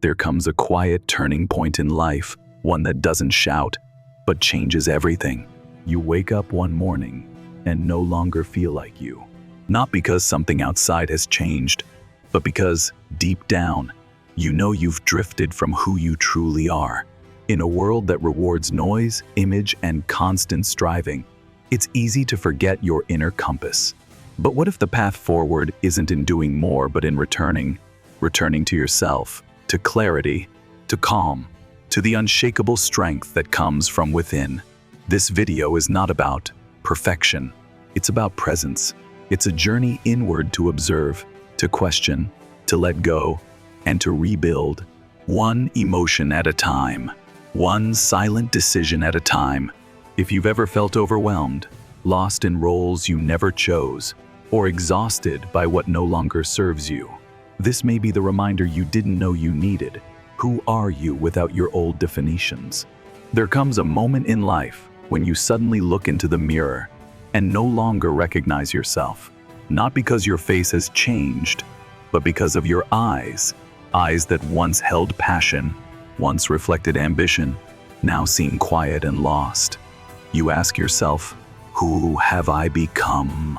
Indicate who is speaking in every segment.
Speaker 1: there comes a quiet turning point in life, one that doesn't shout, but changes everything. You wake up one morning and no longer feel like you. Not because something outside has changed, but because, deep down, you know you've drifted from who you truly are. In a world that rewards noise, image, and constant striving, it's easy to forget your inner compass. But what if the path forward isn't in doing more, but in returning to yourself, to clarity, to calm, to the unshakable strength that comes from within? This video is not about perfection. It's about presence. It's a journey inward to observe, to question, to let go, and to rebuild, one emotion at a time, one silent decision at a time. If you've ever felt overwhelmed, lost in roles you never chose, or exhausted by what no longer serves you, this may be the reminder you didn't know you needed. Who are you without your old definitions? There comes a moment in life when you suddenly look into the mirror and no longer recognize yourself, not because your face has changed, but because of your eyes that once held passion, once reflected ambition, now seem quiet and lost. You ask yourself, who have I become?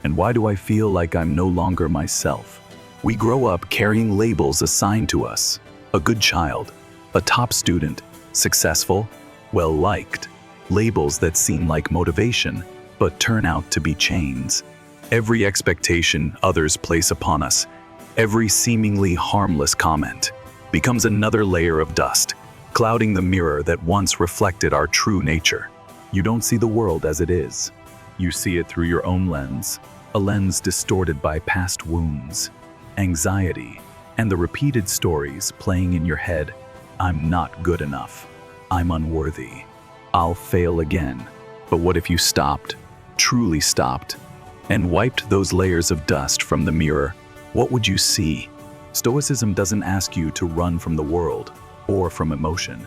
Speaker 1: And why do I feel like I'm no longer myself? We grow up carrying labels assigned to us: a good child, a top student, successful, well-liked. Labels that seem like motivation, but turn out to be chains. Every expectation others place upon us, every seemingly harmless comment, becomes another layer of dust, clouding the mirror that once reflected our true nature. You don't see the world as it is. You see it through your own lens, a lens distorted by past wounds, anxiety, and the repeated stories playing in your head. I'm not good enough. I'm unworthy. I'll fail again. But what if you stopped, truly stopped, and wiped those layers of dust from the mirror? What would you see? Stoicism doesn't ask you to run from the world or from emotion.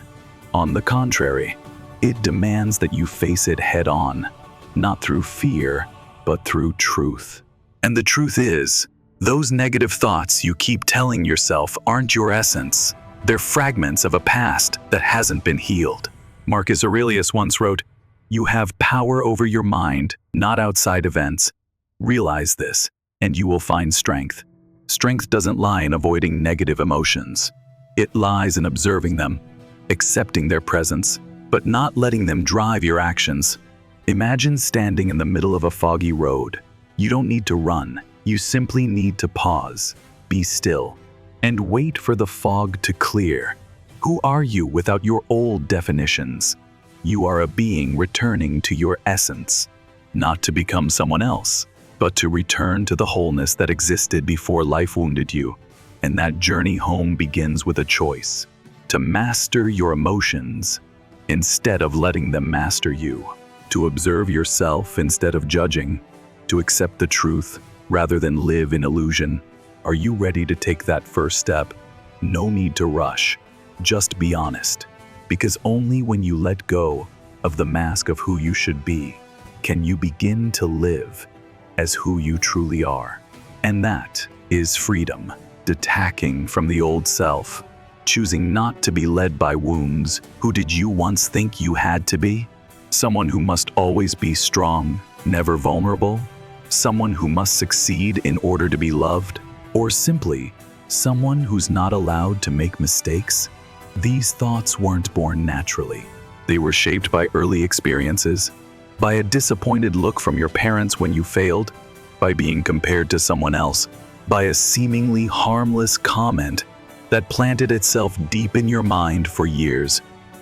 Speaker 1: On the contrary, it demands that you face it head on, not through fear, but through truth. And the truth is, those negative thoughts you keep telling yourself aren't your essence. They're fragments of a past that hasn't been healed. Marcus Aurelius once wrote, "You have power over your mind, not outside events. Realize this, and you will find strength." Strength doesn't lie in avoiding negative emotions. It lies in observing them, accepting their presence, but not letting them drive your actions. Imagine standing in the middle of a foggy road. You don't need to run. You simply need to pause, be still, and wait for the fog to clear. Who are you without your old definitions? You are a being returning to your essence, not to become someone else, but to return to the wholeness that existed before life wounded you. And that journey home begins with a choice: to master your emotions instead of letting them master you, to observe yourself instead of judging, to accept the truth rather than live in illusion. Are you ready to take that first step? No need to rush. Just be honest, because only when you let go of the mask of who you should be can you begin to live as who you truly are. And that is freedom, detaching from the old self, choosing not to be led by wounds. Who did you once think you had to be? Someone who must always be strong, never vulnerable? Someone who must succeed in order to be loved? Or simply someone who's not allowed to make mistakes? These thoughts weren't born naturally. They were shaped by early experiences, by a disappointed look from your parents when you failed, by being compared to someone else, by a seemingly harmless comment that planted itself deep in your mind for years.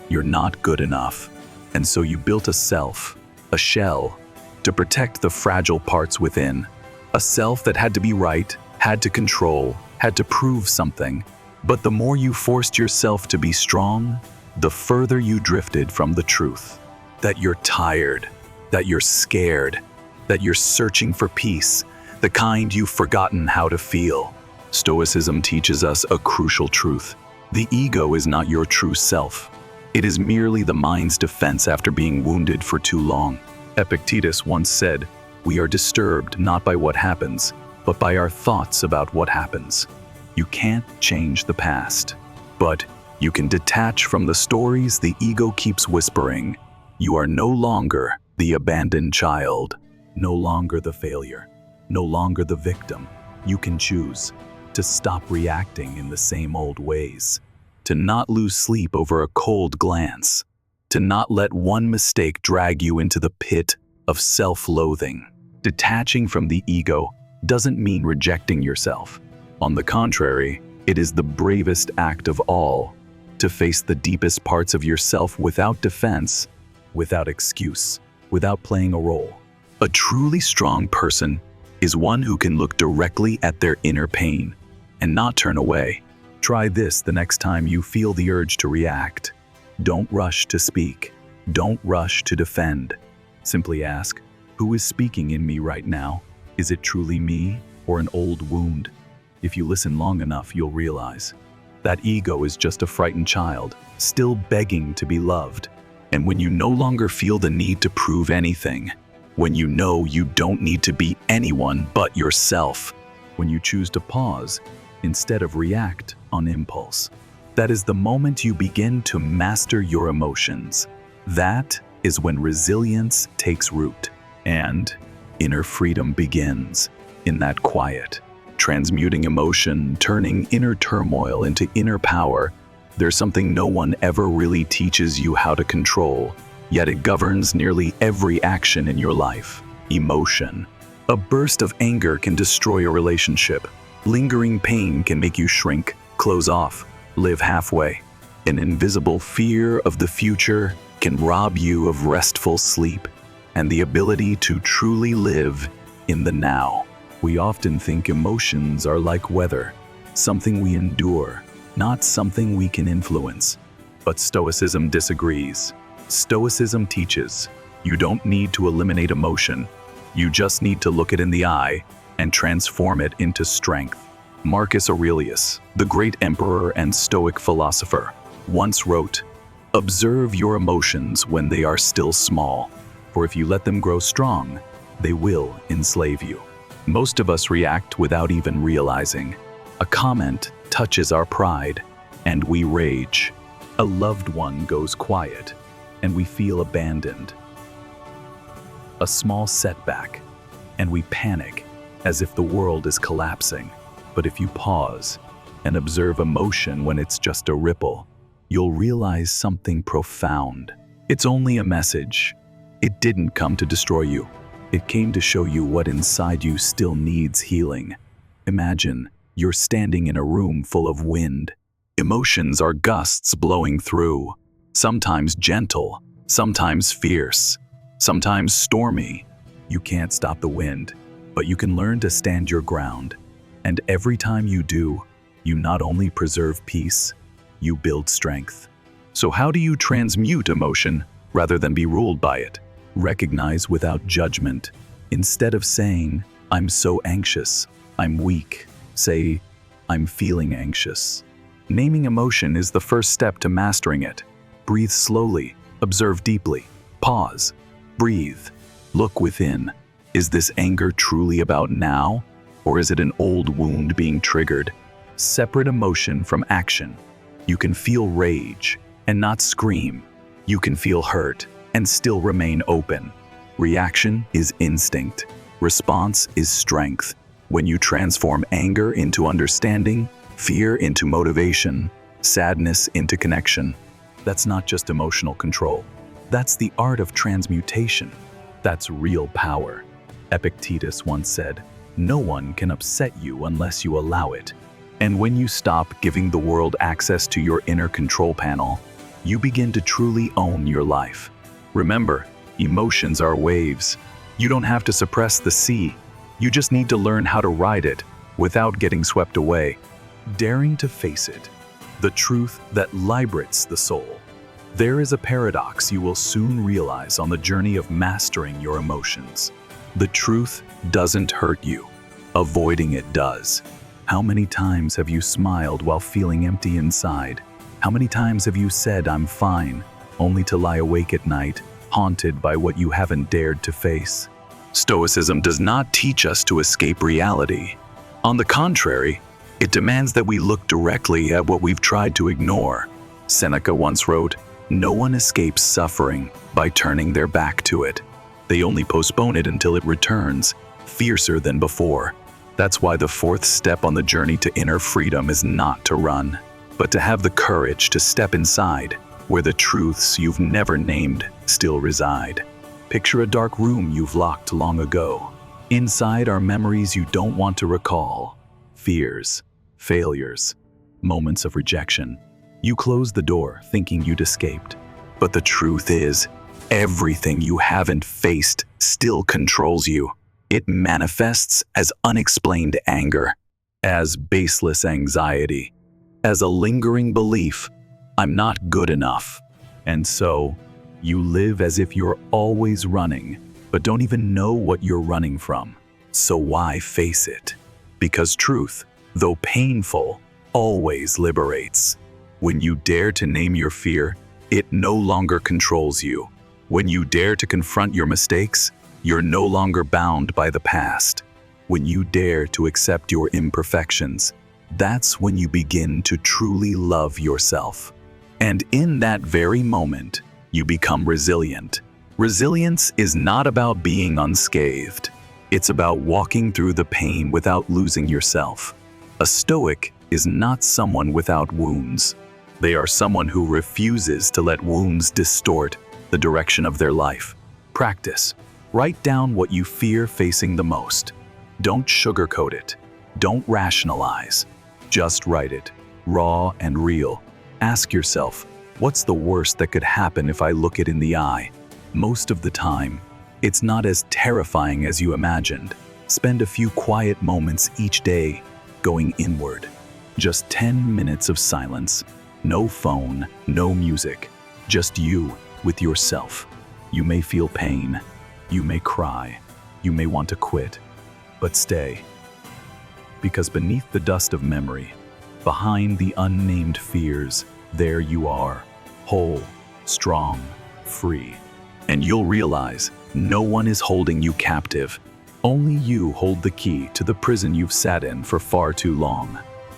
Speaker 1: You're not good enough. And so you built a self, a shell, to protect the fragile parts within. A self that had to be right, had to control, had to prove something. But the more you forced yourself to be strong, the further you drifted from the truth. That you're tired, that you're scared, that you're searching for peace, the kind you've forgotten how to feel. Stoicism teaches us a crucial truth. The ego is not your true self. It is merely the mind's defense after being wounded for too long. Epictetus once said, "We are disturbed not by what happens, but by our thoughts about what happens." You can't change the past, But you can detach from the stories the ego keeps whispering. You are no longer the abandoned child, no longer the failure, no longer the victim. You can choose to stop reacting in the same old ways, to not lose sleep over a cold glance, to not let one mistake drag you into the pit of self-loathing. Detaching from the ego doesn't mean rejecting yourself. On the contrary, it is the bravest act of all, to face the deepest parts of yourself without defense, without excuse, without playing a role. A truly strong person is one who can look directly at their inner pain and not turn away. Try this the next time you feel the urge to react. Don't rush to speak. Don't rush to defend. Simply ask, who is speaking in me right now? Is it truly me or an old wound? If you listen long enough, you'll realize that ego is just a frightened child, still begging to be loved. And when you no longer feel the need to prove anything, when you know you don't need to be anyone but yourself, when you choose to pause instead of react on impulse, that is the moment you begin to master your emotions. That is when resilience takes root and inner freedom begins. In that quiet, transmuting emotion, turning inner turmoil into inner power, there's something no one ever really teaches you how to control, yet it governs nearly every action in your life: emotion. A burst of anger can destroy a relationship. Lingering pain can make you shrink, close off, live halfway. An invisible fear of the future can rob you of restful sleep and the ability to truly live in the now. We often think emotions are like weather, something we endure, not something we can influence. But Stoicism disagrees. Stoicism teaches you don't need to eliminate emotion. You just need to look it in the eye and transform it into strength. Marcus Aurelius, the great emperor and Stoic philosopher, once wrote, "Observe your emotions when they are still small, for if you let them grow strong, they will enslave you." Most of us react without even realizing. A comment touches our pride, and we rage. A loved one goes quiet, and we feel abandoned. A small setback, and we panic as if the world is collapsing. But if you pause and observe emotion when it's just a ripple, you'll realize something profound. It's only a message. It didn't come to destroy you. It came to show you what inside you still needs healing. Imagine you're standing in a room full of wind. Emotions are gusts blowing through, sometimes gentle, sometimes fierce, sometimes stormy. You can't stop the wind, but you can learn to stand your ground. And every time you do, you not only preserve peace, you build strength. So how do you transmute emotion rather than be ruled by it? Recognize without judgment. Instead of saying, "I'm so anxious, I'm weak," say, "I'm feeling anxious." Naming emotion is the first step to mastering it. Breathe slowly, observe deeply, pause, breathe, look within. Is this anger truly about now, or is it an old wound being triggered? Separate emotion from action. You can feel rage and not scream. You can feel hurt and still remain open. Reaction is instinct. Response is strength. When you transform anger into understanding, fear into motivation, sadness into connection, that's not just emotional control. That's the art of transmutation. That's real power. Epictetus once said, "No one can upset you unless you allow it." And when you stop giving the world access to your inner control panel, you begin to truly own your life. Remember, emotions are waves. You don't have to suppress the sea. You just need to learn how to ride it without getting swept away. Daring to face it, the truth that liberates the soul. There is a paradox you will soon realize on the journey of mastering your emotions. The truth doesn't hurt you. Avoiding it does. How many times have you smiled while feeling empty inside? How many times have you said, "I'm fine," only to lie awake at night, haunted by what you haven't dared to face? Stoicism does not teach us to escape reality. On the contrary, It demands that we look directly at what we've tried to ignore. Seneca once wrote, "No one escapes suffering by turning their back to it. They only postpone it until it returns, fiercer than before." That's why the fourth step on the journey to inner freedom is not to run, but to have the courage to step inside, where the truths you've never named still reside. Picture a dark room you've locked long ago. Inside are memories you don't want to recall, fears, failures, moments of rejection. You close the door thinking you'd escaped, but the truth is, everything you haven't faced still controls you. It manifests as unexplained anger, as baseless anxiety, as a lingering belief, "I'm not good enough." And so, you live as if you're always running, but don't even know what you're running from. So why face it? Because truth, though painful, always liberates. When you dare to name your fear, it no longer controls you. When you dare to confront your mistakes, you're no longer bound by the past. When you dare to accept your imperfections, that's when you begin to truly love yourself. And in that very moment, you become resilient. Resilience is not about being unscathed. It's about walking through the pain without losing yourself. A Stoic is not someone without wounds. They are someone who refuses to let wounds distort the direction of their life. Practice. Write down what you fear facing the most. Don't sugarcoat it. Don't rationalize. Just write it, raw and real. Ask yourself, what's the worst that could happen if I look it in the eye? Most of the time, it's not as terrifying as you imagined. Spend a few quiet moments each day going inward. Just 10 minutes of silence. No phone, no music. Just you with yourself. You may feel pain. You may cry. You may want to quit. But stay. Because beneath the dust of memory, behind the unnamed fears, there you are, whole, strong, free. And you'll realize no one is holding you captive. Only you hold the key to the prison you've sat in for far too long.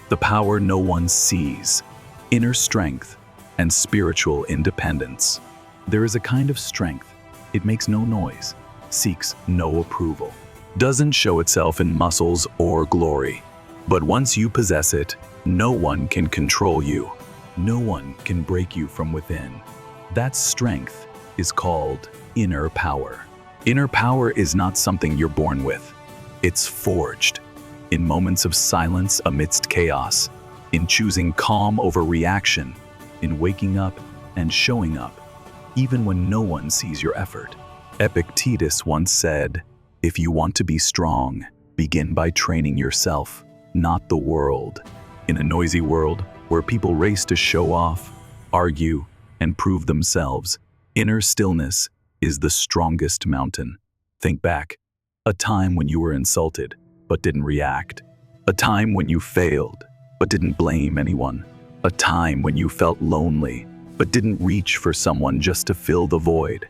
Speaker 1: The power no one sees, inner strength, and spiritual independence. There is a kind of strength. It makes no noise, seeks no approval, doesn't show itself in muscles or glory. But once you possess it, no one can control you. No one can break you from within. That strength is called inner power. Inner power is not something you're born with. It's forged in moments of silence amidst chaos, in choosing calm over reaction, in waking up and showing up, even when no one sees your effort. Epictetus once said, "If you want to be strong, begin by training yourself, not the world." In a noisy world where people race to show off, argue, and prove themselves, inner stillness is the strongest mountain. Think back, a time when you were insulted but didn't react, a time when you failed but didn't blame anyone, a time when you felt lonely but didn't reach for someone just to fill the void.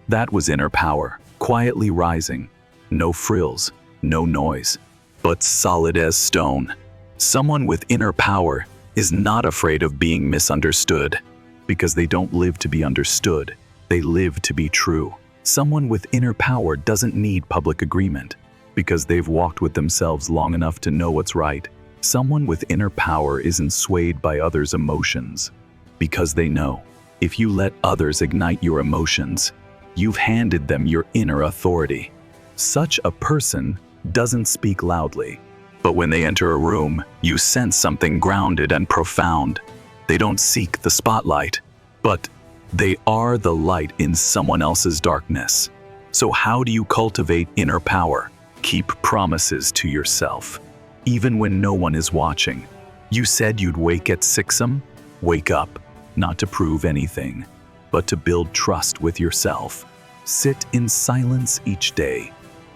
Speaker 1: That was inner power, quietly rising. No frills, no noise, but solid as stone. Someone with inner power is not afraid of being misunderstood, because they don't live to be understood, they live to be true. Someone with inner power doesn't need public agreement, because they've walked with themselves long enough to know what's right. Someone with inner power isn't swayed by others' emotions, because they know if you let others ignite your emotions, you've handed them your inner authority. Such a person doesn't speak loudly, but when they enter a room, you sense something grounded and profound. They don't seek the spotlight, but they are the light in someone else's darkness. So how do you cultivate inner power? Keep promises to yourself, even when no one is watching. You said you'd wake at 6 a.m. Wake up, not to prove anything, but to build trust with yourself. Sit in silence each day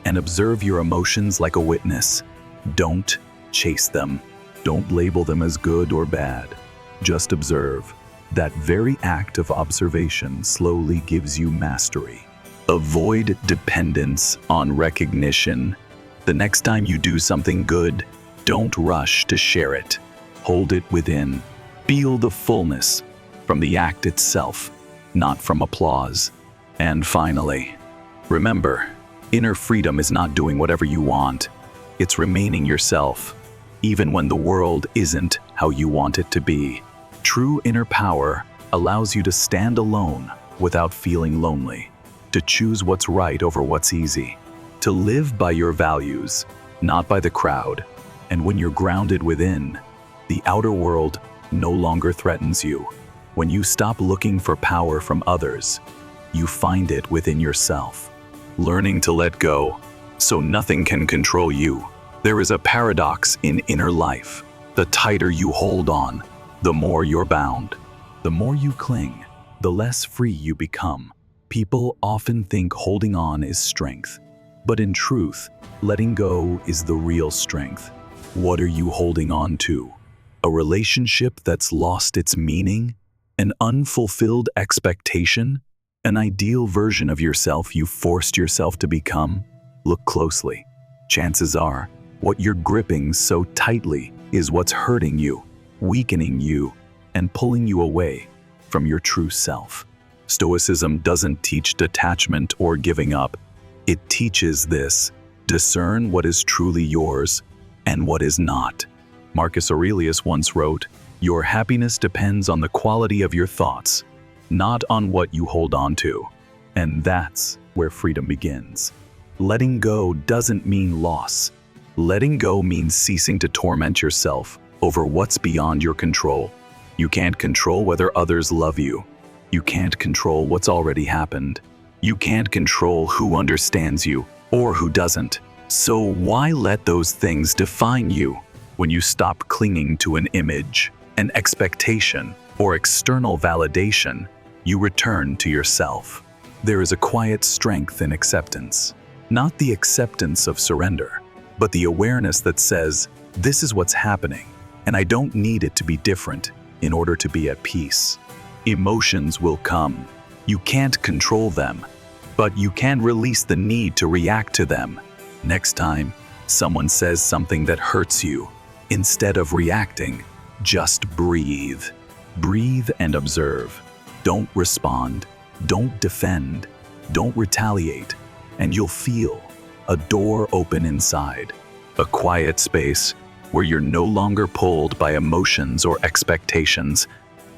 Speaker 1: and observe your emotions like a witness. Don't chase them. Don't label them as good or bad. Just observe. That very act of observation slowly gives you mastery. Avoid dependence on recognition. The next time you do something good, Don't rush to share it. Hold it within. Feel the fullness from the act itself, not from applause. And finally, remember, inner freedom is not doing whatever you want. It's remaining yourself, even when the world isn't how you want it to be. True inner power allows you to stand alone without feeling lonely, to choose what's right over what's easy, to live by your values, not by the crowd. And when you're grounded within, the outer world no longer threatens you. When you stop looking for power from others, you find it within yourself. Learning to let go so nothing can control you. There is a paradox in inner life. The tighter you hold on, the more you're bound. The more you cling, the less free you become. People often think holding on is strength, but in truth, letting go is the real strength. What are you holding on to? A relationship that's lost its meaning? An unfulfilled expectation? An ideal version of yourself you forced yourself to become? Look closely. Chances are, what you're gripping so tightly is what's hurting you, weakening you, and pulling you away from your true self. Stoicism doesn't teach detachment or giving up. It teaches this: discern what is truly yours and what is not. Marcus Aurelius once wrote, "Your happiness depends on the quality of your thoughts, not on what you hold on to." And that's where freedom begins. Letting go doesn't mean loss. Letting go means ceasing to torment yourself over what's beyond your control. You can't control whether others love you. You can't control what's already happened. You can't control who understands you or who doesn't. So why let those things define you? When you stop clinging to an image, an expectation, or external validation, you return to yourself. There is a quiet strength in acceptance. Not the acceptance of surrender, but the awareness that says, this is what's happening, and I don't need it to be different in order to be at peace. Emotions will come. You can't control them, but you can release the need to react to them. Next time someone says something that hurts you, instead of reacting, just breathe. Breathe and observe. Don't respond. Don't defend. Don't retaliate. And you'll feel a door open inside, a quiet space where you're no longer pulled by emotions or expectations.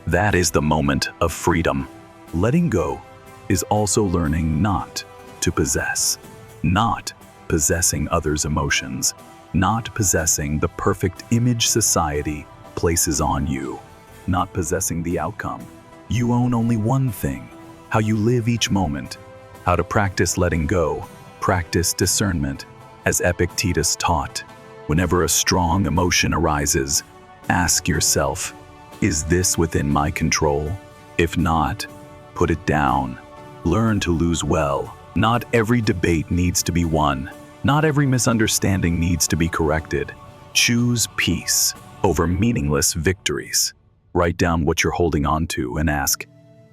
Speaker 1: That is the moment of freedom. Letting go is also learning not to possess, not possessing others' emotions, not possessing the perfect image society places on you, not possessing the outcome. You own only one thing: how you live each moment. How to practice letting go, practice discernment. As Epictetus taught, whenever a strong emotion arises, ask yourself, is this within my control? If not, put it down. Learn to lose well. Not every debate needs to be won. Not every misunderstanding needs to be corrected. Choose peace over meaningless victories. Write down what you're holding on to and ask,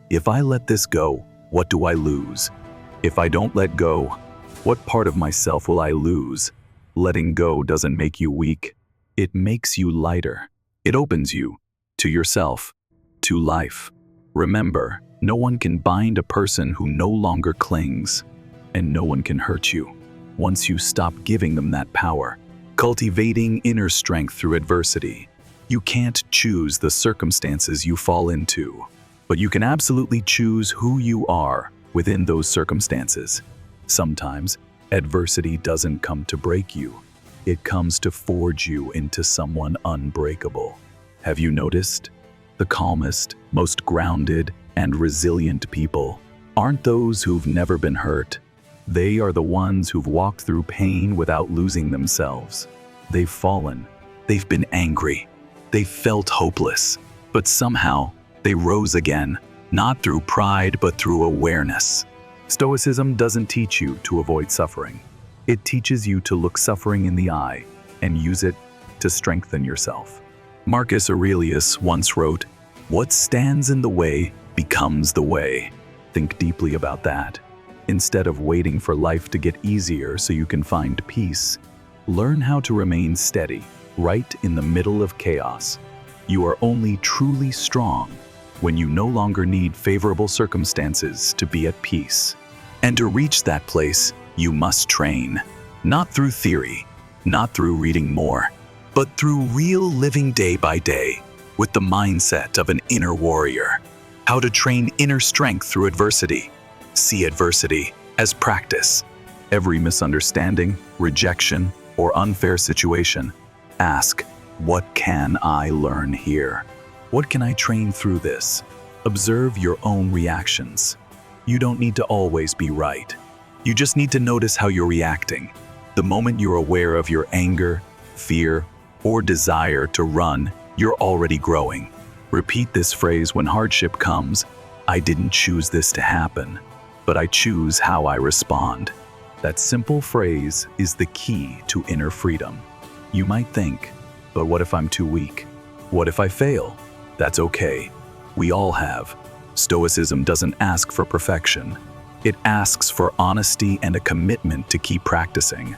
Speaker 1: if I let this go, what do I lose? If I don't let go, what part of myself will I lose? Letting go doesn't make you weak. It makes you lighter. It opens you to yourself, to life. Remember, no one can bind a person who no longer clings, and no one can hurt you once you stop giving them that power. Cultivating inner strength through adversity. You can't choose the circumstances you fall into, but you can absolutely choose who you are within those circumstances. Sometimes, adversity doesn't come to break you. It comes to forge you into someone unbreakable. Have you noticed? The calmest, most grounded, and resilient people aren't those who've never been hurt. They are the ones who've walked through pain without losing themselves. They've fallen. They've been angry. They've felt hopeless. But somehow, they rose again, not through pride, but through awareness. Stoicism doesn't teach you to avoid suffering. It teaches you to look suffering in the eye and use it to strengthen yourself. Marcus Aurelius once wrote, "What stands in the way becomes the way." Think deeply about that. Instead of waiting for life to get easier so you can find peace, learn how to remain steady right in the middle of chaos. You are only truly strong when you no longer need favorable circumstances to be at peace. And to reach that place, you must train, not through theory, not through reading more, but through real living day by day with the mindset of an inner warrior. How to train inner strength through adversity. See adversity as practice. Every misunderstanding, rejection, or unfair situation, ask, what can I learn here? What can I train through this? Observe your own reactions. You don't need to always be right. You just need to notice how you're reacting. The moment you're aware of your anger, fear, or desire to run, you're already growing. Repeat this phrase when hardship comes. I didn't choose this to happen, but I choose how I respond. That simple phrase is the key to inner freedom. You might think, but what if I'm too weak? What if I fail? That's okay. We all have. Stoicism doesn't ask for perfection. It asks for honesty and a commitment to keep practicing.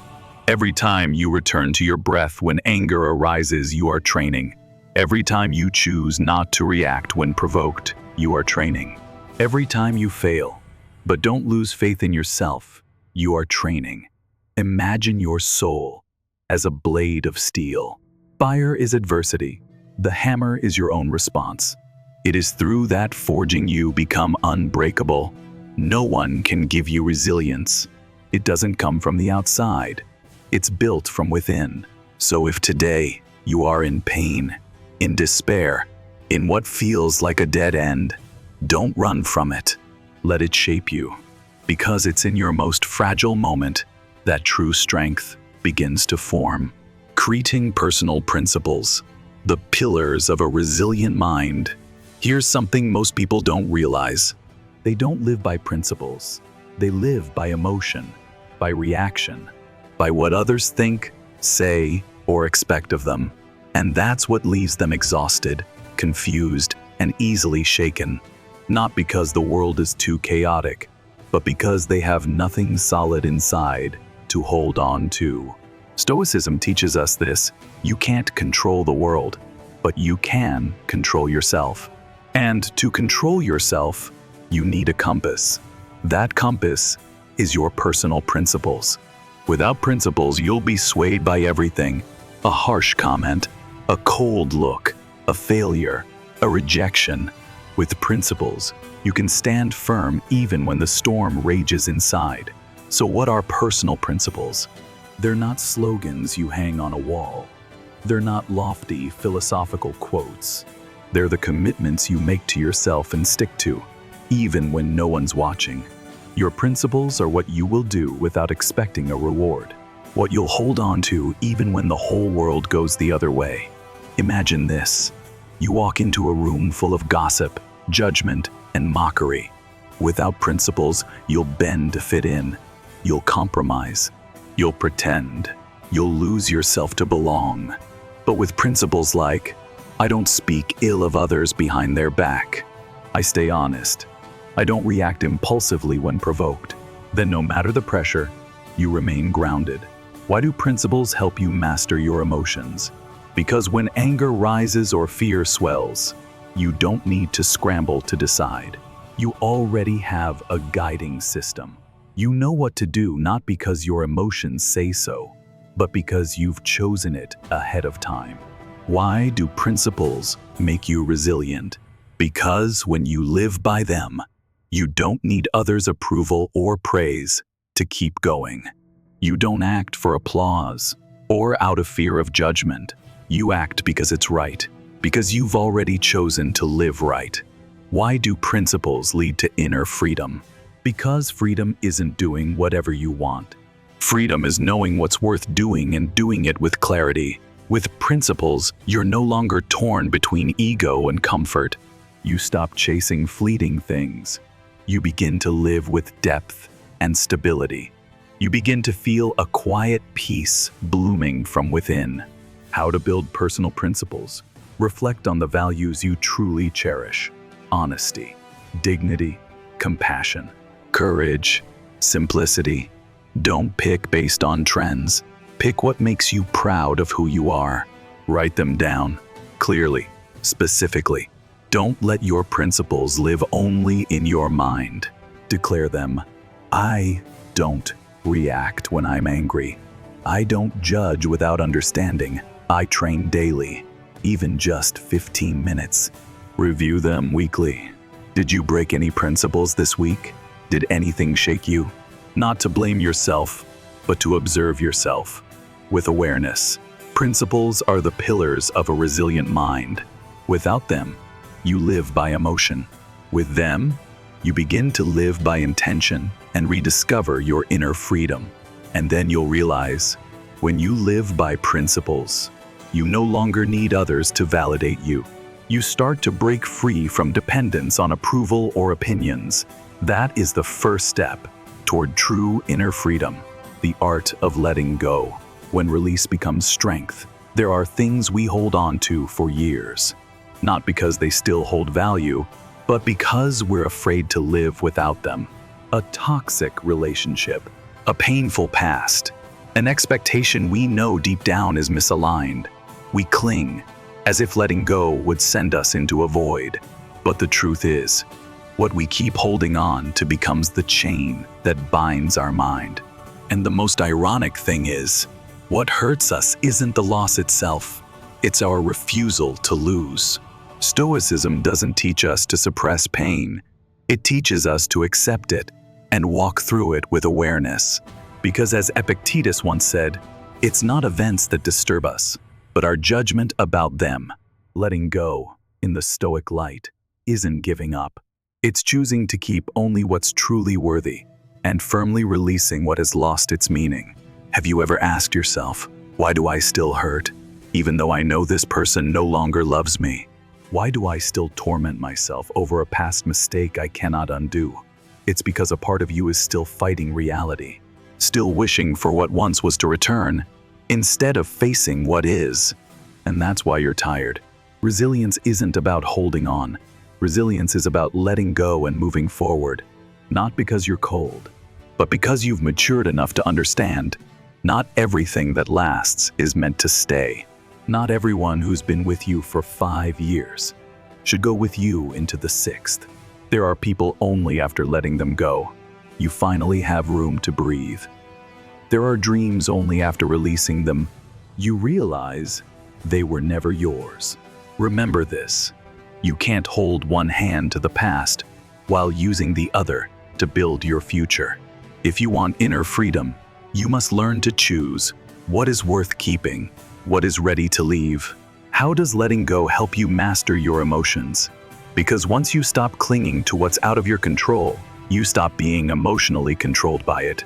Speaker 1: Every time you return to your breath when anger arises, you are training. Every time you choose not to react when provoked, you are training. Every time you fail, but don't lose faith in yourself, you are training. Imagine your soul as a blade of steel. Fire is adversity. The hammer is your own response. It is through that forging you become unbreakable. No one can give you resilience. It doesn't come from the outside. It's built from within. So if today you are in pain, in despair, in what feels like a dead end, don't run from it. Let it shape you. Because it's in your most fragile moment that true strength begins to form. Creating personal principles, the pillars of a resilient mind. Here's something most people don't realize. They don't live by principles. They live by emotion, by reaction, by what others think, say, or expect of them. And that's what leaves them exhausted, confused, and easily shaken. Not because the world is too chaotic, but because they have nothing solid inside to hold on to. Stoicism teaches us this: you can't control the world, but you can control yourself. And to control yourself, you need a compass. That compass is your personal principles. Without principles, you'll be swayed by everything: a harsh comment, a cold look, a failure, a rejection. With principles, you can stand firm even when the storm rages inside. So what are personal principles? They're not slogans you hang on a wall. They're not lofty philosophical quotes. They're the commitments you make to yourself and stick to, even when no one's watching. Your principles are what you will do without expecting a reward. What you'll hold on to even when the whole world goes the other way. Imagine this. You walk into a room full of gossip, judgment, and mockery. Without principles, you'll bend to fit in. You'll compromise. You'll pretend. You'll lose yourself to belong. But with principles like, I don't speak ill of others behind their back. I stay honest. I don't react impulsively when provoked. Then no matter the pressure, you remain grounded. Why do principles help you master your emotions? Because when anger rises or fear swells, you don't need to scramble to decide. You already have a guiding system. You know what to do not because your emotions say so, but because you've chosen it ahead of time. Why do principles make you resilient? Because when you live by them, you don't need others' approval or praise to keep going. You don't act for applause or out of fear of judgment. You act because it's right, because you've already chosen to live right. Why do principles lead to inner freedom? Because freedom isn't doing whatever you want. Freedom is knowing what's worth doing and doing it with clarity. With principles, you're no longer torn between ego and comfort. You stop chasing fleeting things. You begin to live with depth and stability. You begin to feel a quiet peace blooming from within. How to build personal principles. Reflect on the values you truly cherish: honesty, dignity, compassion, courage, simplicity. Don't pick based on trends. Pick what makes you proud of who you are. Write them down, clearly, specifically. Don't let your principles live only in your mind. Declare them. I don't react when I'm angry. I don't judge without understanding. I train daily, even just 15 minutes. Review them weekly. Did you break any principles this week? Did anything shake you? Not to blame yourself, but to observe yourself with awareness. Principles are the pillars of a resilient mind. Without them, you live by emotion. With them, you begin to live by intention and rediscover your inner freedom. And then you'll realize, when you live by principles, you no longer need others to validate you. You start to break free from dependence on approval or opinions. That is the first step toward true inner freedom, the art of letting go. When release becomes strength, there are things we hold on to for years, not because they still hold value, but because we're afraid to live without them. A toxic relationship, a painful past, an expectation we know deep down is misaligned. We cling, as if letting go would send us into a void. But the truth is, what we keep holding on to becomes the chain that binds our mind. And the most ironic thing is, what hurts us isn't the loss itself, it's our refusal to lose. Stoicism doesn't teach us to suppress pain. It teaches us to accept it and walk through it with awareness. Because as Epictetus once said, it's not events that disturb us, but our judgment about them. Letting go, in the Stoic light, isn't giving up. It's choosing to keep only what's truly worthy and firmly releasing what has lost its meaning. Have you ever asked yourself, why do I still hurt, even though I know this person no longer loves me? Why do I still torment myself over a past mistake I cannot undo? It's because a part of you is still fighting reality, still wishing for what once was to return, instead of facing what is. And that's why you're tired. Resilience isn't about holding on. Resilience is about letting go and moving forward, not because you're cold, but because you've matured enough to understand not everything that lasts is meant to stay. Not everyone who's been with you for 5 years should go with you into the 6th. There are people only after letting them go you finally have room to breathe. There are dreams only after releasing them you realize they were never yours. Remember this. You can't hold one hand to the past while using the other to build your future. If you want inner freedom, you must learn to choose what is worth keeping, what is ready to leave. How does letting go help you master your emotions? Because once you stop clinging to what's out of your control, you stop being emotionally controlled by it.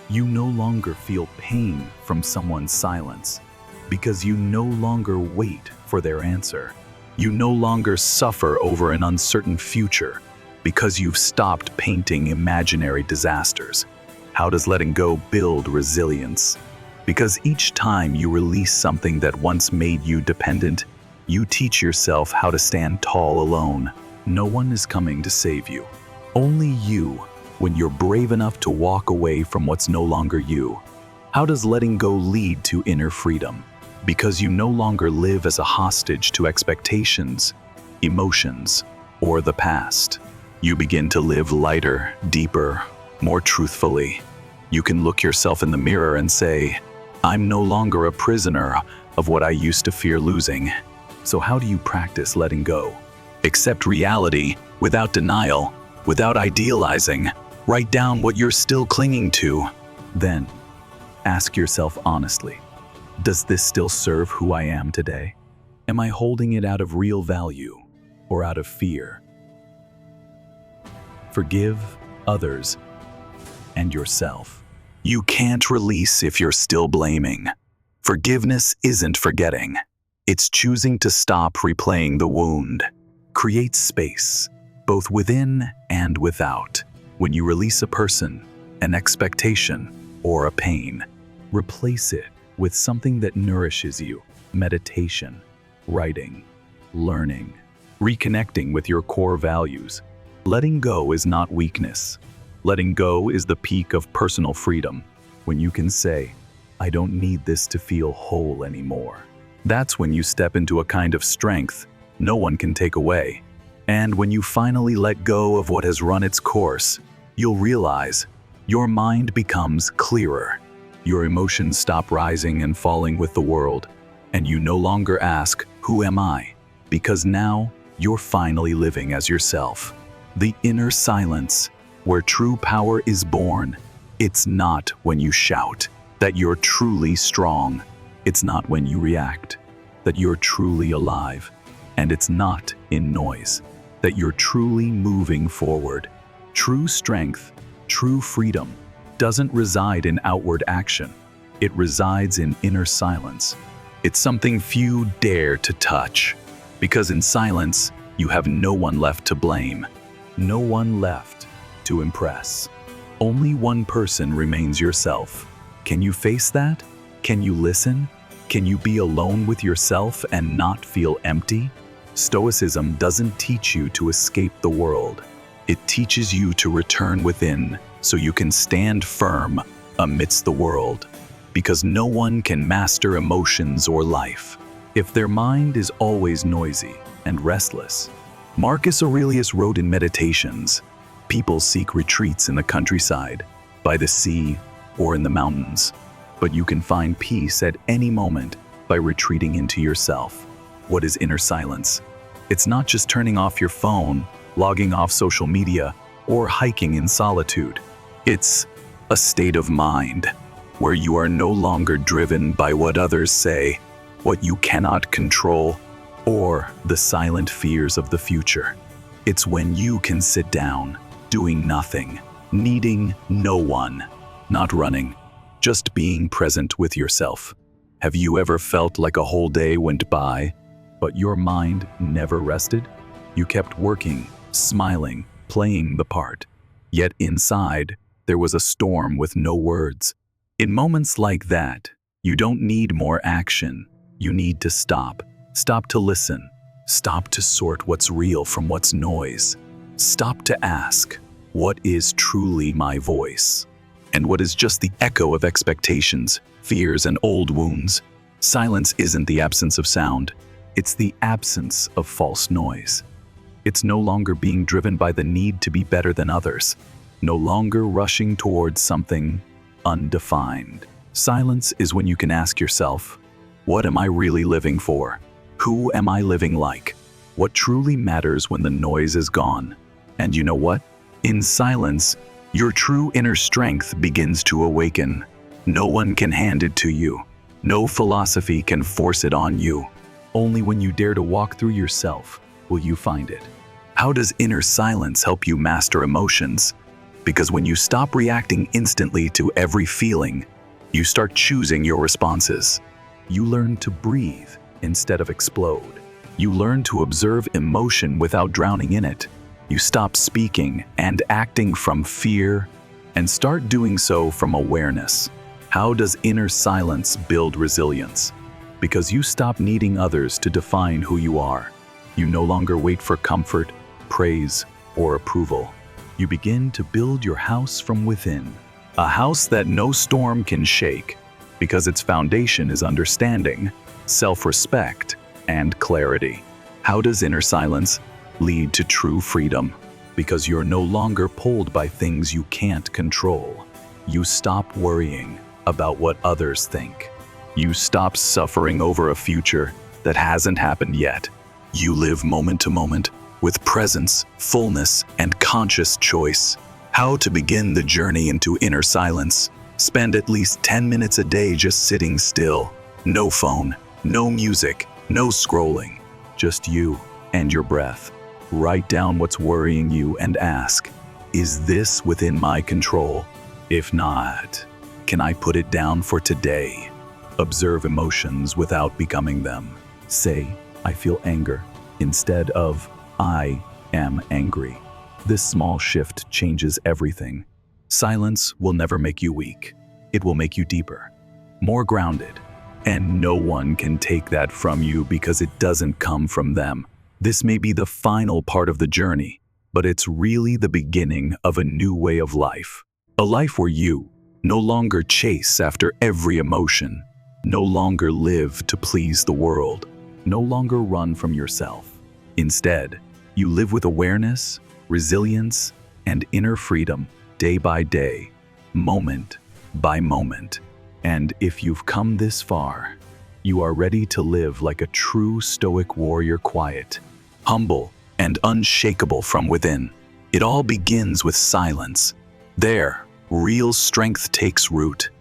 Speaker 1: You no longer feel pain from someone's silence because you no longer wait for their answer. You no longer suffer over an uncertain future because you've stopped painting imaginary disasters. How does letting go build resilience? Because each time you release something that once made you dependent, you teach yourself how to stand tall alone. No one is coming to save you. Only you, when you're brave enough to walk away from what's no longer you. How does letting go lead to inner freedom? Because you no longer live as a hostage to expectations, emotions, or the past. You begin to live lighter, deeper, more truthfully. You can look yourself in the mirror and say, I'm no longer a prisoner of what I used to fear losing. So how do you practice letting go? Accept reality without denial, without idealizing. Write down what you're still clinging to. Then, ask yourself honestly, does this still serve who I am today? Am I holding it out of real value or out of fear? Forgive others and yourself. You can't release if you're still blaming. Forgiveness isn't forgetting. It's choosing to stop replaying the wound. Create space, both within and without. When you release a person, an expectation, or a pain, replace it with something that nourishes you. Meditation, writing, learning, reconnecting with your core values. Letting go is not weakness. Letting go is the peak of personal freedom, when you can say, I don't need this to feel whole anymore. That's when you step into a kind of strength no one can take away. And when you finally let go of what has run its course, you'll realize your mind becomes clearer. Your emotions stop rising and falling with the world, and you no longer ask, "Who am I?" Because now you're finally living as yourself. The inner silence, where true power is born. It's not when you shout that you're truly strong. It's not when you react that you're truly alive. And it's not in noise that you're truly moving forward. True strength, true freedom, doesn't reside in outward action. It resides in inner silence. It's something few dare to touch, because in silence, you have no one left to blame, no one left to impress. Only one person remains yourself. Can you face that? Can you listen? Can you be alone with yourself and not feel empty? Stoicism doesn't teach you to escape the world. It teaches you to return within so you can stand firm amidst the world. Because no one can master emotions or life if their mind is always noisy and restless. Marcus Aurelius wrote in Meditations, "People seek retreats in the countryside, by the sea, or in the mountains. But you can find peace at any moment by retreating into yourself." What is inner silence? It's not just turning off your phone, logging off social media, or hiking in solitude. It's a state of mind where you are no longer driven by what others say, what you cannot control, or the silent fears of the future. It's when you can sit down, doing nothing, needing no one, not running, just being present with yourself. Have you ever felt like a whole day went by, but your mind never rested? You kept working, smiling, playing the part. Yet inside, there was a storm with no words. In moments like that, you don't need more action. You need to stop. Stop to listen. Stop to sort what's real from what's noise. Stop to ask, what is truly my voice? And what is just the echo of expectations, fears, and old wounds? Silence isn't the absence of sound. It's the absence of false noise. It's no longer being driven by the need to be better than others, no longer rushing towards something undefined. Silence is when you can ask yourself, what am I really living for? Who am I living like? What truly matters when the noise is gone? And you know what? In silence, your true inner strength begins to awaken. No one can hand it to you. No philosophy can force it on you. Only when you dare to walk through yourself will you find it. How does inner silence help you master emotions? Because when you stop reacting instantly to every feeling, you start choosing your responses. You learn to breathe instead of explode. You learn to observe emotion without drowning in it. You stop speaking and acting from fear and start doing so from awareness. How does inner silence build resilience? Because you stop needing others to define who you are. You no longer wait for comfort, praise, or approval. You begin to build your house from within. A house that no storm can shake, because its foundation is understanding, self-respect, and clarity. How does inner silence lead to true freedom? Because you're no longer pulled by things you can't control. You stop worrying about what others think. You stop suffering over a future that hasn't happened yet. You live moment to moment with presence, fullness, and conscious choice. How to begin the journey into inner silence? Spend at least 10 minutes a day just sitting still. No phone, no music, no scrolling. Just you and your breath. Write down what's worrying you and ask, is this within my control? If not, can I put it down for today? Observe emotions without becoming them. Say, I feel anger, instead of, I am angry. This small shift changes everything. Silence will never make you weak. It will make you deeper, more grounded. And no one can take that from you because it doesn't come from them. This may be the final part of the journey, but it's really the beginning of a new way of life. A life where you no longer chase after every emotion, No longer live to please the world. No longer run from yourself. Instead, you live with awareness, resilience, and inner freedom day by day, moment by moment. And if you've come this far, you are ready to live like a true Stoic warrior, quiet, humble, and unshakable from within. It all begins with silence. There, real strength takes root.